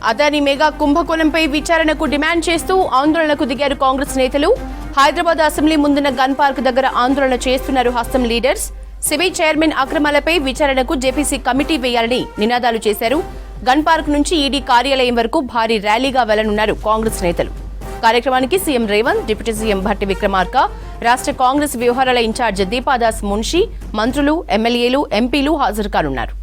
Adani mega కుంభకోణంపై విచారణకు demand చేస్తూ ఆందోళనకు దిగారు కాంగ్రెస్ నేతలు. హైదరాబాద్ అసెంబ్లీ ముందున్న గన్ పార్క్ దగ్గర ఆందోళన చేస్తున్నారు హస్తం లీడర్స్. సెబీ చైర్మన్ అక్రమాలపై విచారణకు జేపీసీ కమిటీ వేయాలని నినాదాలు చేశారు. గన్ పార్క్ నుంచి ఈడీ కార్యాలయం వరకు భారీ ర్యాలీగా వెళ్లనున్నారు కాంగ్రెస్ నేతలు. కార్యక్రమానికి CM Revanth, deputy CM Bhatti Vikramarka, రాష్ట్ర కాంగ్రెస్ వ్యవహారాల ఇన్ఛార్జ్ దీపాదాస్ మున్షి, మంత్రులు, ఎమ్మెల్యేలు, ఎంపీలు హాజరు కానున్నారు.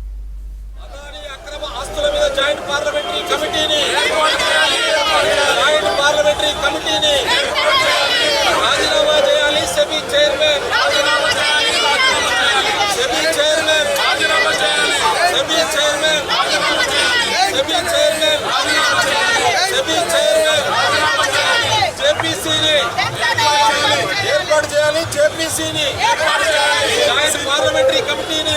పార్లమెంటరీ కమిటీని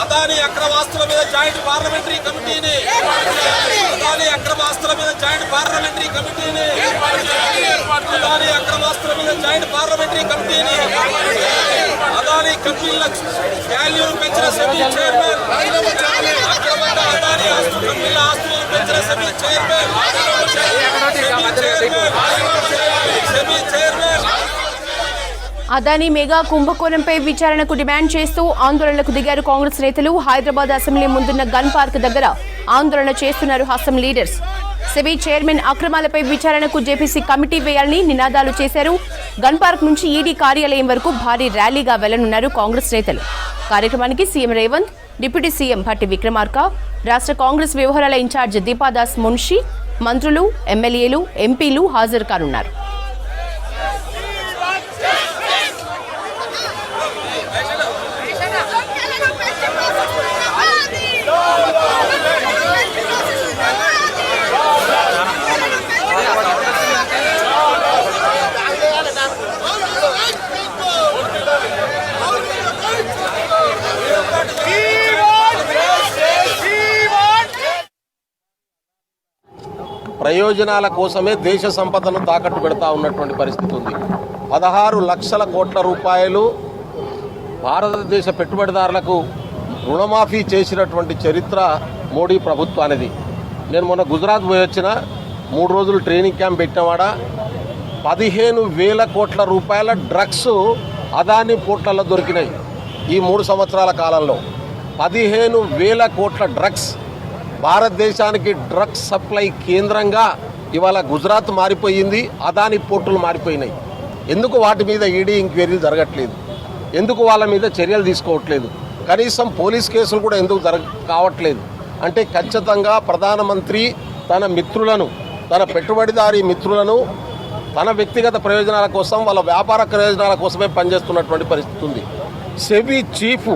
అదాని అక్రమ ఆస్తుల మీద జాయింట్ పార్లమెంటరీ కమిటీని అదాని అక్రమ ఆస్తుల మీద జాయింట్ పార్లమెంటరీ కమిటీని అదాని అక్రమ ఆస్తుల మీద జాయింట్ పార్లమెంటరీ కమిటీని అదాని కంపెనీల వాల్యూను పెంచిన సెబీ చైర్మన్ అక్రమంగా అదాని కంపెనీల ఆస్తులను పెంచిన సెబీ చైర్మన్ అదాని మెగా కుంభకోణంపై విచారణకు డిమాండ్ చేస్తూ ఆందోళనకు దిగారు కాంగ్రెస్ నేతలు. హైదరాబాద్ అసెంబ్లీ ముందున్న గన్ పార్క్ దగ్గర ఆందోళన చేస్తున్నారు హస్తం లీడర్స్. సెబీ చైర్మన్ అక్రమాలపై విచారణకు జేపీసీ కమిటీ వేయాలని నినాదాలు చేశారు. గన్ పార్క్ నుంచి ఈడీ కార్యాలయం వరకు భారీ ర్యాలీగా వెళ్లనున్నారు కాంగ్రెస్ నేతలు. కార్యక్రమానికి CM Revanth, deputy CM Bhatti Vikramarka, రాష్ట్ర కాంగ్రెస్ వ్యవహారాల ఇన్ఛార్జ్ దీపాదాస్ మున్షి, మంత్రులు, ఎమ్మెల్యేలు, ఎంపీలు హాజరు కానున్నారు. ప్రయోజనాల కోసమే దేశ సంపదను తాకట్టు పెడతా ఉన్నటువంటి పరిస్థితి ఉంది. 16 లక్షల కోట్ల రూపాయలు భారతదేశ పెట్టుబడిదారులకు రుణమాఫీ చేసినటువంటి చరిత్ర మోడీ ప్రభుత్వానిది. నేను మొన్న గుజరాత్ పోయి వచ్చిన 3 రోజులు ట్రైనింగ్ క్యాంప్ పెట్టినవాడ 15,000 కోట్ల రూపాయల డ్రగ్స్ అదాని పోర్ట్లలో దొరికినాయి. ఈ 3 సంవత్సరాల కాలంలో 15,000 కోట్ల డ్రగ్స్. భారతదేశానికి డ్రగ్స్ సప్లై కేంద్రంగా ఇవాళ గుజరాత్ మారిపోయింది, అదాని పోర్టులు మారిపోయినాయి. ఎందుకు వాటి మీద ఈడీ ఎంక్వైరీలు జరగట్లేదు? ఎందుకు వాళ్ళ మీద చర్యలు తీసుకోవట్లేదు? కనీసం పోలీస్ కేసులు కూడా ఎందుకు కావట్లేదు? అంటే ఖచ్చితంగా ప్రధానమంత్రి తన మిత్రులను, తన పెట్టుబడిదారీ మిత్రులను తన వ్యక్తిగత ప్రయోజనాల కోసం, వాళ్ళ వ్యాపార ప్రయోజనాల కోసమే పనిచేస్తున్నటువంటి పరిస్థితి ఉంది. సెబీ చీఫ్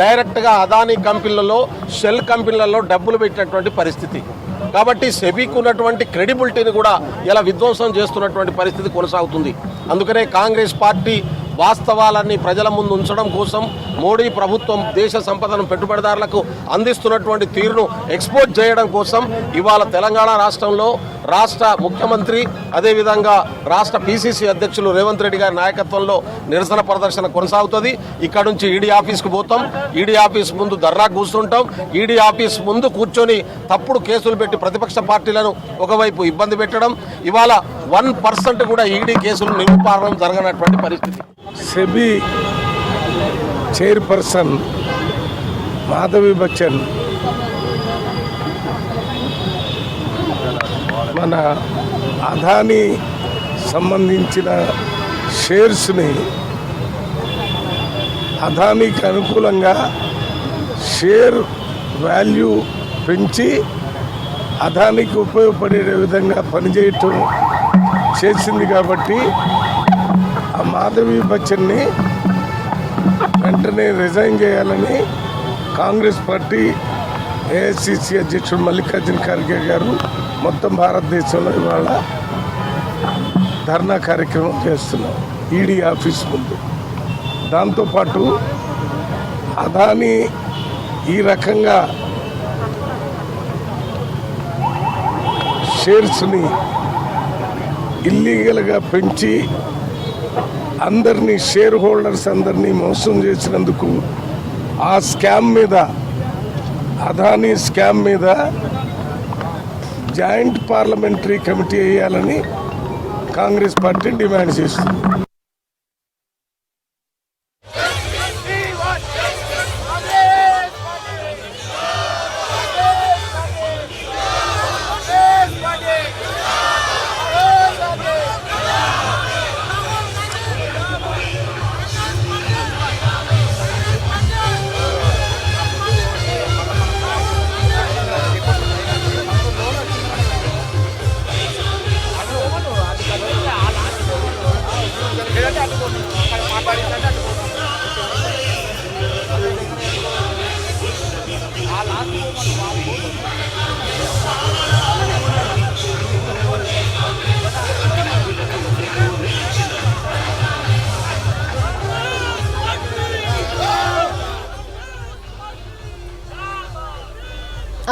డైరెక్ట్గా అదానీ కంపెనీలలో, షెల్ కంపెనీలలో డబ్బులు పెట్టినటువంటి పరిస్థితి. కాబట్టి సెబీకి ఉన్నటువంటి క్రెడిబిలిటీని కూడా ఇలా విధ్వంసం చేస్తున్నటువంటి పరిస్థితి కొనసాగుతుంది. అందుకనే కాంగ్రెస్ పార్టీ వాస్తవాలన్నీ ప్రజల ముందు ఉంచడం కోసం మోడీ ప్రభుత్వం దేశ సంపదను పెట్టుబడిదారులకు అందిస్తున్నటువంటి తీరును ఎక్స్పోజ్ చేయడం కోసం ఇవాళ తెలంగాణ రాష్ట్రంలో రాష్ట్ర ముఖ్యమంత్రి, అదేవిధంగా రాష్ట్ర పిసిసి అధ్యక్షులు రేవంత్ రెడ్డి గారి నాయకత్వంలో నిరసన ప్రదర్శన కొనసాగుతుంది. ఇక్కడ నుంచి ఈడీ ఆఫీస్కు పోతాం, ఈడీ ఆఫీస్ ముందు ధర్నా కూర్చుంటాం. ఈడీ ఆఫీస్ ముందు కూర్చొని తప్పుడు కేసులు పెట్టి ప్రతిపక్ష పార్టీలను ఒకవైపు ఇబ్బంది పెట్టడం, ఇవాళ 1% కూడా ఈడీ కేసులు నిరూపణం జరగనటువంటి పరిస్థితి. సెబీ చైర్పర్సన్ మాధవి బచ్చన్ మన అదానీ సంబంధించిన షేర్స్ని అదానీకి అనుకూలంగా షేర్ వాల్యూ పెంచి అదానీకి ఉపయోగపడే విధంగా పనిచేయటం చేసింది. కాబట్టి ఆ మాధవి బచ్చన్ని వెంటనే రిజైన్ చేయాలని కాంగ్రెస్ పార్టీ ఏఐసిసి అధ్యక్షుడు మల్లికార్జున ఖర్గే గారు మొత్తం భారతదేశంలో ఇవాళ ధర్నా కార్యక్రమం చేస్తున్నాం ఈడీ ఆఫీస్ ముందు. దాంతోపాటు అదానీ ఈ రకంగా షేర్స్ని ఇల్లీగల్గా పెంచి అందరినీ షేర్ హోల్డర్స్ అందరినీ మోసం చేసినందుకు ఆ స్కామ్ మీద, అదానీ స్కామ్ మీద జాయింట్ పార్లమెంటరీ కమిటీ వేయాలని కాంగ్రెస్ పార్టీ డిమాండ్ చేస్తుంది.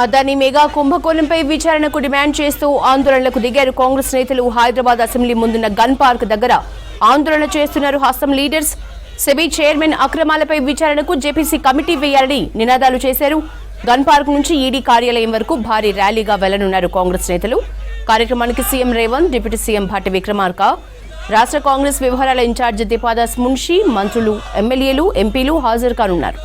అదాని మెగా కుంభకోణంపై విచారణకు డిమాండ్ చేస్తూ ఆందోళనలకు దిగారు కాంగ్రెస్ నేతలు. హైదరాబాద్ అసెంబ్లీ ముందున్న గన్ పార్క్ దగ్గర ఆందోళన చేస్తున్నారు హస్తం లీడర్స్. సెబీ చైర్మన్ అక్రమాలపై విచారణకు జేపీసీ కమిటీ వేయాలని నినాదాలు చేశారు. గన్ పార్క్ నుంచి ఈడీ కార్యాలయం వరకు భారీ ర్యాలీగా వెళ్లనున్నారు కాంగ్రెస్ నేతలు. కార్యక్రమానికి CM Revanth, deputy CM Bhatti Vikramarka, రాష్ట్ర కాంగ్రెస్ వ్యవహారాల ఇన్ఛార్జి దీపాదాస్ మున్షి, మంత్రులు, ఎమ్మెల్యేలు, ఎంపీలు హాజరు కానున్నారు.